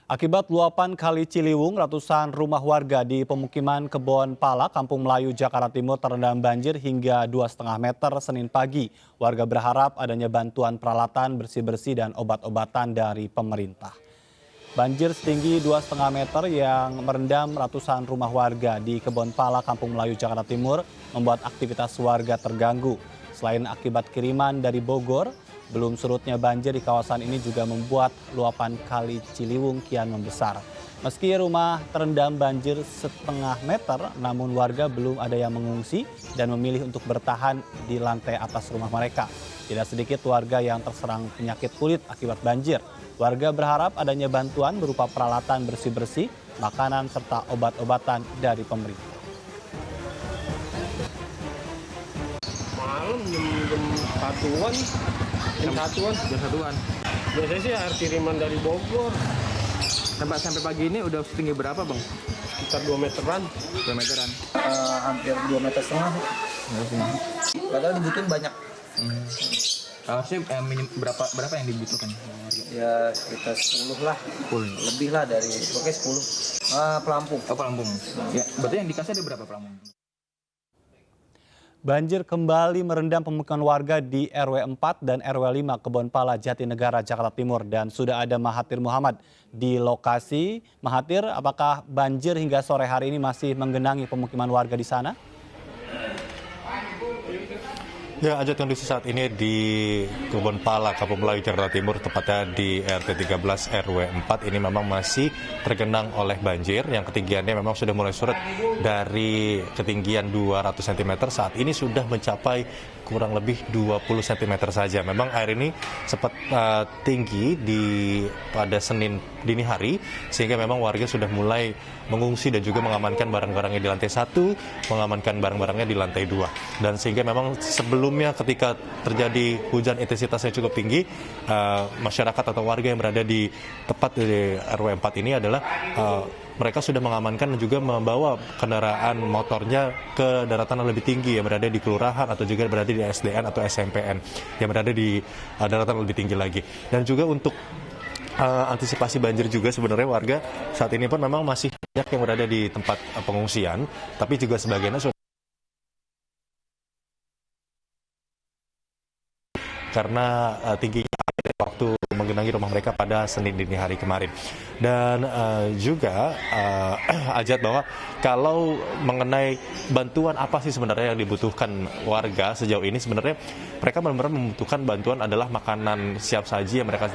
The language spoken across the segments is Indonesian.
Akibat luapan Kali Ciliwung, ratusan rumah warga di pemukiman Kebon Pala, Kampung Melayu, Jakarta Timur terendam banjir hingga 2,5 meter Senin pagi. Warga berharap adanya bantuan peralatan bersih-bersih dan obat-obatan dari pemerintah. Banjir setinggi 2,5 meter yang merendam ratusan rumah warga di Kebon Pala, Kampung Melayu, Jakarta Timur membuat aktivitas warga terganggu. Selain akibat kiriman dari Bogor, belum surutnya banjir di kawasan ini juga membuat luapan Kali Ciliwung kian membesar. Meski rumah terendam banjir setengah meter, namun warga belum ada yang mengungsi dan memilih untuk bertahan di lantai atas rumah mereka. Tidak sedikit warga yang terserang penyakit kulit akibat banjir. Warga berharap adanya bantuan berupa peralatan bersih-bersih, makanan, serta obat-obatan dari pemerintah. Malam jam satuan. Jam satuan. Biasanya sih air kiriman dari Bogor. Sampai pagi ini udah setinggi berapa, Bang? Sekitar 2 meteran. 2 meteran. Hampir 2,5 meter. Padahal dibutuhin banyak. Harusnya berapa yang dibutuhkan? Ya sekitar 10 lah. 10. Lebih lah dari pokoknya 10. Pelampung. Oh, pelampung. Ya, berarti yang dikasih ada berapa pelampung? Banjir kembali merendam pemukiman warga di RW 4 dan RW 5 Kebon Pala, Jatinegara, Jakarta Timur. Dan sudah ada Mahathir Muhammad di lokasi. Mahathir, apakah banjir hingga sore hari ini masih menggenangi pemukiman warga di sana? Ya, Ajat, kondisi saat ini di Kebon Pala, Kampung Melayu, Jakarta Timur, tepatnya di RT 13 RW 4, ini memang masih tergenang oleh banjir. Yang ketinggiannya memang sudah mulai surut dari ketinggian 200 cm, saat ini sudah mencapai kurang lebih 20 cm saja. Memang air ini sempat tinggi pada Senin dini hari, sehingga memang warga sudah mulai mengungsi dan juga mengamankan barang-barangnya di lantai 1, mengamankan barang-barangnya di lantai 2. Dan sehingga memang sebelumnya ketika terjadi hujan intensitas yang cukup tinggi, masyarakat atau warga yang berada di tepat di RW 4 ini adalah mereka sudah mengamankan dan juga membawa kendaraan motornya ke daratan yang lebih tinggi yang berada di kelurahan atau juga berada di SDN atau SMPN yang berada di daratan lebih tinggi lagi. Dan juga untuk antisipasi banjir juga sebenarnya warga saat ini pun memang masih banyak yang berada di tempat pengungsian, tapi juga sebagiannya sudah karena tingginya air waktu menggenangi rumah mereka pada Senin dini hari kemarin. Dan juga Ajat, bahwa kalau mengenai bantuan apa sih sebenarnya yang dibutuhkan warga sejauh ini, sebenarnya mereka benar-benar membutuhkan bantuan adalah makanan siap saji yang mereka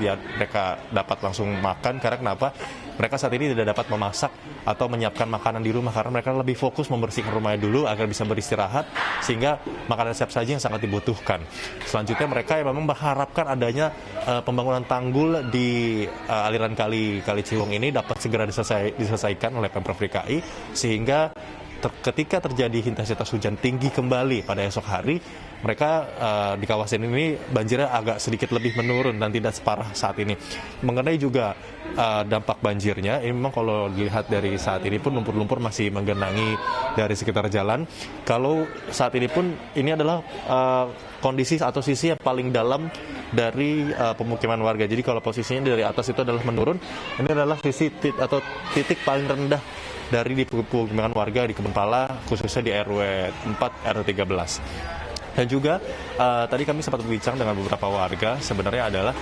dapat langsung makan. Karena kenapa? Mereka saat ini tidak dapat memasak atau menyiapkan makanan di rumah karena mereka lebih fokus membersihkan rumahnya dulu agar bisa beristirahat, sehingga makanan siap saji yang sangat dibutuhkan. Selanjutnya mereka yang memang mengharapkan adanya pembangunan tanggul di aliran kali Ciliwung ini dapat segera diselesaikan oleh Pemprov DKI, sehingga ketika terjadi intensitas hujan tinggi kembali pada esok hari, mereka di kawasan ini banjirnya agak sedikit lebih menurun dan tidak separah saat ini. Mengenai juga dampak banjirnya, ini memang kalau dilihat dari saat ini pun lumpur-lumpur masih menggenangi dari sekitar jalan. Kalau saat ini pun ini adalah kondisi atau sisi yang paling dalam dari pemukiman warga. Jadi kalau posisinya dari atas itu adalah menurun, ini adalah sisi atau titik paling rendah dari di pemukiman warga di Kebon Pala, khususnya di RW 4 RW 13. Dan juga tadi kami sempat berbincang dengan beberapa warga, sebenarnya adalah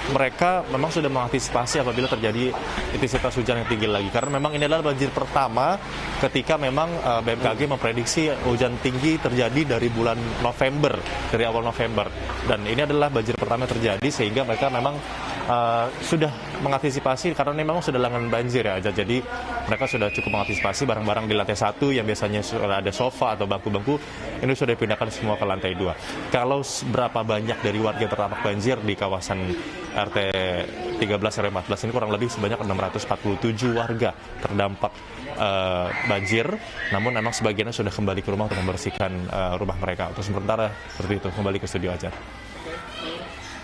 mereka memang sudah mengantisipasi apabila terjadi intensitas hujan yang tinggi lagi. Karena memang ini adalah banjir pertama ketika memang BMKG memprediksi hujan tinggi terjadi dari bulan November, dari awal November. Dan ini adalah banjir pertama yang terjadi, sehingga mereka memang sudah mengantisipasi karena ini memang sudah langganan banjir ya. Jadi mereka sudah cukup mengantisipasi barang-barang di lantai 1 yang biasanya sudah ada sofa atau bangku-bangku, ini sudah dipindahkan semua ke lantai 2. Kalau berapa banyak dari warga terdampak banjir di kawasan RT 13 RW 14 ini, kurang lebih sebanyak 647 warga terdampak banjir. Namun memang sebagiannya sudah kembali ke rumah untuk membersihkan rumah mereka. Untuk sementara seperti itu, kembali ke studio aja.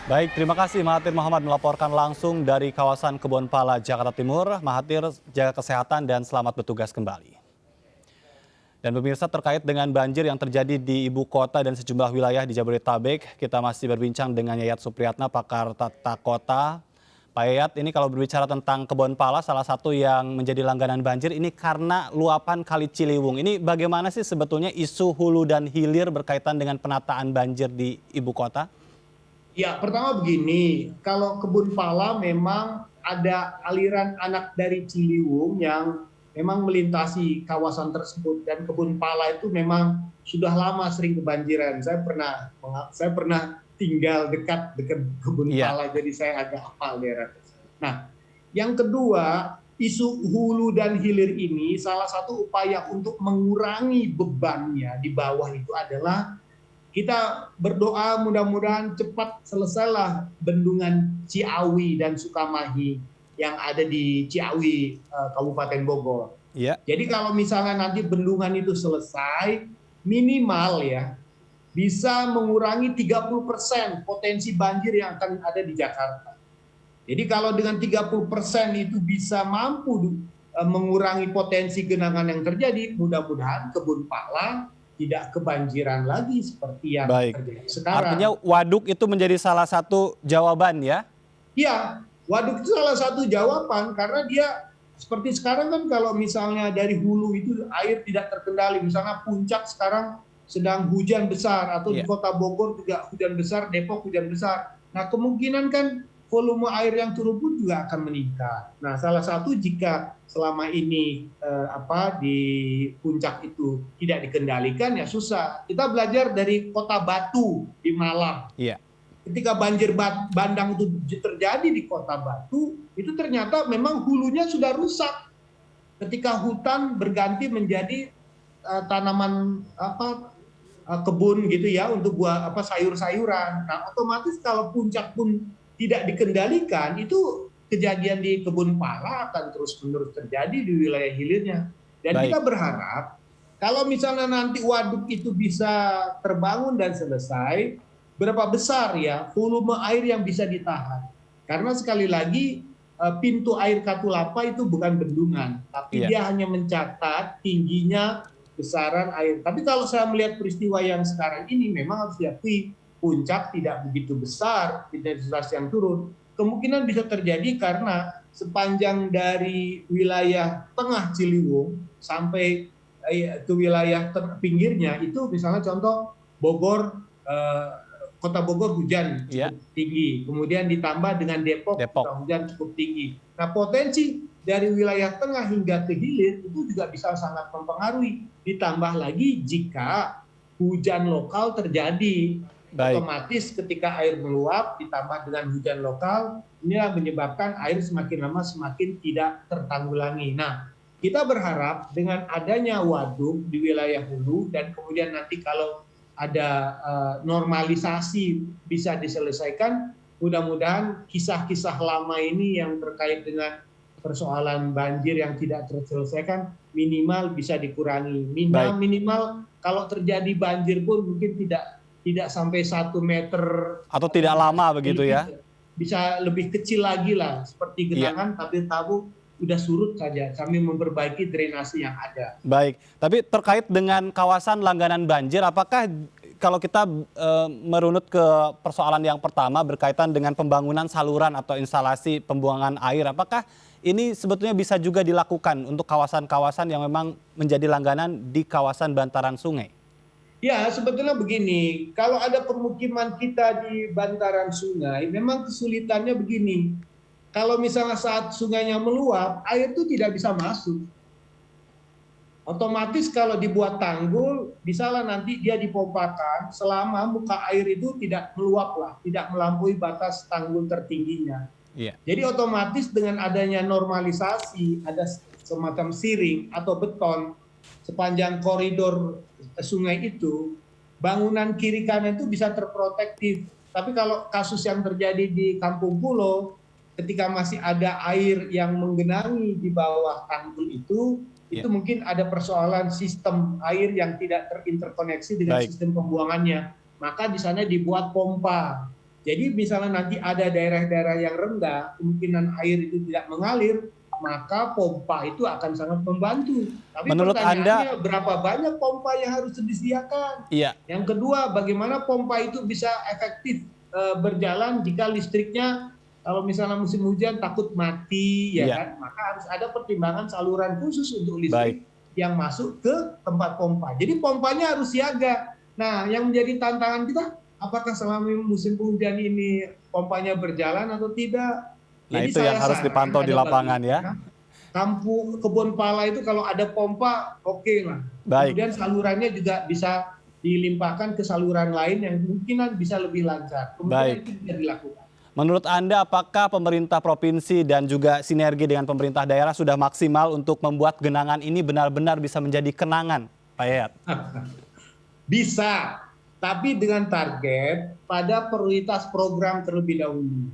Baik, terima kasih Mahathir Muhammad melaporkan langsung dari kawasan Kebon Pala, Jakarta Timur. Mahathir, jaga kesehatan dan selamat bertugas kembali. Dan pemirsa, terkait dengan banjir yang terjadi di ibu kota dan sejumlah wilayah di Jabodetabek, kita masih berbincang dengan Yayat Supriyatna, pakar tata kota, Pak Yayat, ini kalau berbicara tentang Kebon Pala, salah satu yang menjadi langganan banjir ini karena luapan Kali Ciliwung. Ini bagaimana sih sebetulnya isu hulu dan hilir berkaitan dengan penataan banjir di ibu kota? Ya, pertama begini, kalau Kebun Pala memang ada aliran anak dari Ciliwung yang memang melintasi kawasan tersebut, dan Kebun Pala itu memang sudah lama sering kebanjiran. Saya pernah tinggal dekat Kebun Pala, jadi saya agak hafal daerah. Nah, yang kedua, isu hulu dan hilir ini salah satu upaya untuk mengurangi bebannya di bawah itu adalah kita berdoa mudah-mudahan cepat selesailah bendungan Ciawi dan Sukamahi yang ada di Ciawi, Kabupaten Bogor. Jadi kalau misalnya nanti bendungan itu selesai, minimal ya bisa mengurangi 30% potensi banjir yang akan ada di Jakarta. Jadi kalau dengan 30% itu bisa mampu mengurangi potensi genangan yang terjadi, mudah-mudahan Kebun Pala tidak kebanjiran lagi seperti yang terjadi sekarang. Artinya waduk itu menjadi salah satu jawaban ya? Iya, waduk itu salah satu jawaban karena dia seperti sekarang kan kalau misalnya dari hulu itu air tidak terkendali, misalnya puncak sekarang sedang hujan besar atau di Kota Bogor juga hujan besar, Depok hujan besar. Nah, kemungkinan kan volume air yang turun pun juga akan meningkat. Nah, salah satu jika selama ini di puncak itu tidak dikendalikan ya susah. Kita belajar dari Kota Batu di Malang. Ketika banjir bandang itu terjadi di Kota Batu, itu ternyata memang hulunya sudah rusak. Ketika hutan berganti menjadi tanaman kebun gitu ya untuk buah sayur-sayuran. Nah, otomatis kalau puncak pun tidak dikendalikan, itu kejadian di Kebun Pala akan terus-menerus terjadi di wilayah hilirnya. Dan kita berharap kalau misalnya nanti waduk itu bisa terbangun dan selesai, berapa besar ya volume air yang bisa ditahan. Karena sekali lagi pintu air Katulapa itu bukan bendungan, tapi dia hanya mencatat tingginya besaran air. Tapi kalau saya melihat peristiwa yang sekarang ini memang harus diakui puncak tidak begitu besar intensitas yang turun. Kemungkinan bisa terjadi karena sepanjang dari wilayah tengah Ciliwung sampai ke wilayah pinggirnya itu misalnya contoh Bogor, Kota Bogor hujan cukup tinggi, kemudian ditambah dengan Depok. Hujan cukup tinggi. Nah, potensi dari wilayah tengah hingga ke hilir itu juga bisa sangat mempengaruhi. Ditambah lagi jika hujan lokal terjadi, otomatis ketika air meluap ditambah dengan hujan lokal, inilah menyebabkan air semakin lama semakin tidak tertanggulangi. Nah, kita berharap dengan adanya waduk di wilayah hulu dan kemudian nanti kalau ada normalisasi bisa diselesaikan, mudah-mudahan kisah-kisah lama ini yang terkait dengan persoalan banjir yang tidak terselesaikan minimal bisa dikurangi. Minimal kalau terjadi banjir pun mungkin tidak sampai 1 meter atau tidak lama begitu ya. Bisa lebih kecil lagi lah seperti genangan tapi tahu udah surut saja. Kami memperbaiki drainase yang ada. Baik, tapi terkait dengan kawasan langganan banjir, apakah kalau kita merunut ke persoalan yang pertama berkaitan dengan pembangunan saluran atau instalasi pembuangan air, apakah ini sebetulnya bisa juga dilakukan untuk kawasan-kawasan yang memang menjadi langganan di kawasan bantaran sungai? Ya, sebetulnya begini, kalau ada permukiman kita di bantaran sungai, memang kesulitannya begini. Kalau misalnya saat sungainya meluap, air itu tidak bisa masuk. Otomatis kalau dibuat tanggul, bisalah nanti dia dipompakan selama muka air itu tidak meluap lah, tidak melampaui batas tanggul tertingginya. Jadi otomatis dengan adanya normalisasi, ada semacam siring atau beton sepanjang koridor sungai itu, bangunan kiri kanan itu bisa terprotektif. Tapi kalau kasus yang terjadi di Kampung Pulo, ketika masih ada air yang menggenangi di bawah tanggul itu mungkin ada persoalan sistem air yang tidak terinterkoneksi dengan sistem pembuangannya. Maka di sana dibuat pompa. Jadi misalnya nanti ada daerah-daerah yang rendah, kemungkinan air itu tidak mengalir, maka pompa itu akan sangat membantu. Tapi menurut pertanyaannya berapa banyak pompa yang harus disediakan? Yang kedua, bagaimana pompa itu bisa efektif berjalan jika listriknya kalau misalnya musim hujan takut mati, ya Iya. kan? Maka harus ada pertimbangan saluran khusus untuk listrik Baik. yang masuk ke tempat pompa. Jadi pompanya harus siaga. Nah, yang menjadi tantangan kita, apakah selama musim penghujan ini pompanya berjalan atau tidak? Nah, Jadi itu yang saya harus saran dipantau di ada lapangan ya. bagian, Kampung Kebon Pala itu kalau ada pompa, oke lah. Baik. Kemudian salurannya juga bisa dilimpahkan ke saluran lain yang kemungkinan bisa lebih lancar. Kemudian Baik. itu bisa dilakukan. Menurut Anda, apakah pemerintah provinsi dan juga sinergi dengan pemerintah daerah sudah maksimal untuk membuat genangan ini benar-benar bisa menjadi kenangan, Pak Yayat? Bisa, tapi dengan target pada prioritas program terlebih dahulu.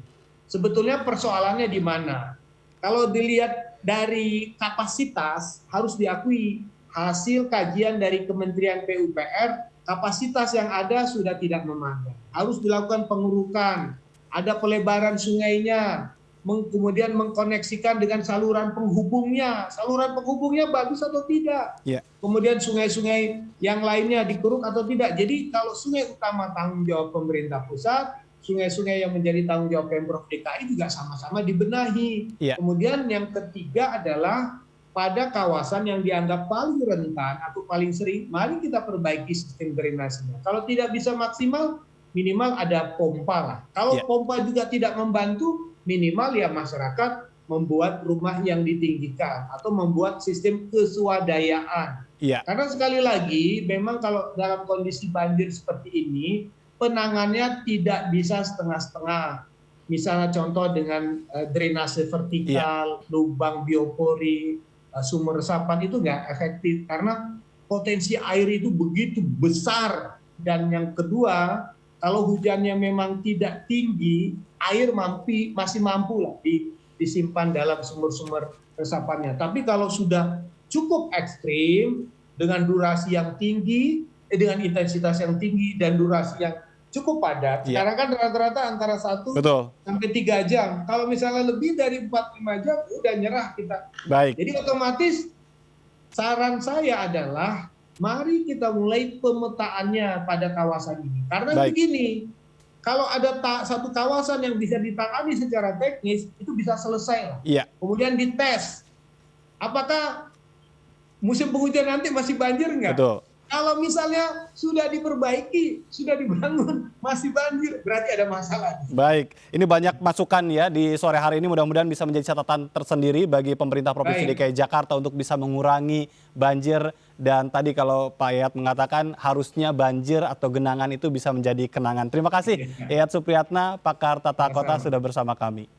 Sebetulnya persoalannya di mana? Kalau dilihat dari kapasitas, harus diakui hasil kajian dari Kementerian PUPR, kapasitas yang ada sudah tidak memadai. Harus dilakukan pengurukan, ada pelebaran sungainya, kemudian mengkoneksikan dengan saluran penghubungnya. Saluran penghubungnya bagus atau tidak? Iya. Kemudian sungai-sungai yang lainnya dikeruk atau tidak. Jadi kalau sungai utama tanggung jawab pemerintah pusat, sungai-sungai yang menjadi tanggung jawab Pemprov DKI juga sama-sama dibenahi. Iya. Kemudian yang ketiga adalah pada kawasan yang dianggap paling rentan atau paling sering, mari kita perbaiki sistem drainasenya. Kalau tidak bisa maksimal, minimal ada pompa lah. Kalau Iya. pompa juga tidak membantu, minimal ya masyarakat membuat rumah yang ditinggikan atau membuat sistem kesuadayaan. Iya. Karena sekali lagi, memang kalau dalam kondisi banjir seperti ini, penanganannya tidak bisa setengah-setengah. Misalnya contoh dengan drainase vertikal, lubang biopori, sumur resapan itu nggak efektif karena potensi air itu begitu besar. Dan yang kedua, kalau hujannya memang tidak tinggi, air masih mampu lah disimpan dalam sumur-sumur resapannya. Tapi kalau sudah cukup ekstrim dengan durasi yang tinggi, dengan intensitas yang tinggi dan durasi yang cukup padat. Iya. Sekarang kan rata-rata antara 1 Betul. sampai 3 jam. Kalau misalnya lebih dari 4-5 jam, udah nyerah kita. Baik. Jadi otomatis saran saya adalah mari kita mulai pemetaannya pada kawasan ini. Karena Baik. begini, kalau ada satu kawasan yang bisa ditangani secara teknis, itu bisa selesai lah. Iya. Kemudian dites, apakah musim penghujan nanti masih banjir nggak? Betul. Kalau misalnya sudah diperbaiki, sudah dibangun, masih banjir, berarti ada masalah. Baik, ini banyak masukan ya di sore hari ini, mudah-mudahan bisa menjadi catatan tersendiri bagi pemerintah Provinsi Baik. DKI Jakarta untuk bisa mengurangi banjir. Dan tadi kalau Pak Yayat mengatakan harusnya banjir atau genangan itu bisa menjadi kenangan. Terima kasih Yayat Supriyatna, pakar tata kota sudah bersama kami.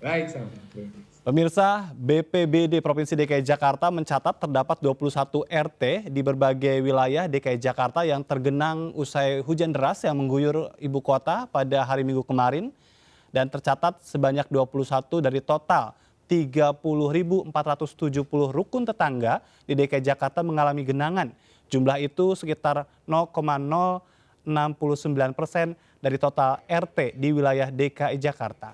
Baik, sampai. Pemirsa, BPBD Provinsi DKI Jakarta mencatat terdapat 21 RT di berbagai wilayah DKI Jakarta yang tergenang usai hujan deras yang mengguyur ibu kota pada hari Minggu kemarin. Dan tercatat sebanyak 21 dari total 30.470 rukun tetangga di DKI Jakarta mengalami genangan. Jumlah itu sekitar 0,069% dari total RT di wilayah DKI Jakarta.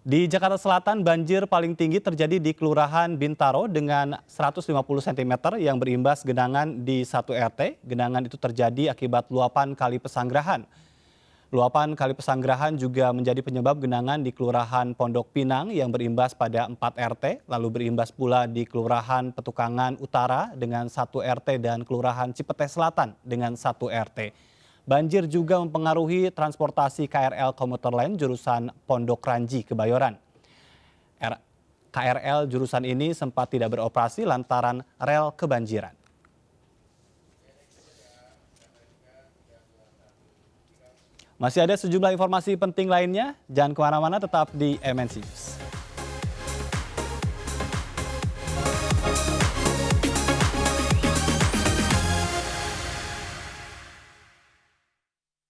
Di Jakarta Selatan, banjir paling tinggi terjadi di Kelurahan Bintaro dengan 150 cm yang berimbas genangan di 1 RT. Genangan itu terjadi akibat luapan Kali Pesanggerahan. Luapan Kali Pesanggerahan juga menjadi penyebab genangan di Kelurahan Pondok Pinang yang berimbas pada 4 RT, lalu berimbas pula di Kelurahan Petukangan Utara dengan 1 RT dan Kelurahan Cipete Selatan dengan 1 RT. Banjir juga mempengaruhi transportasi KRL komuter lain jurusan Pondok Ranji Kebayoran. KRL jurusan ini sempat tidak beroperasi lantaran rel kebanjiran. Masih ada sejumlah informasi penting lainnya, jangan kemana-mana, tetap di MNC News.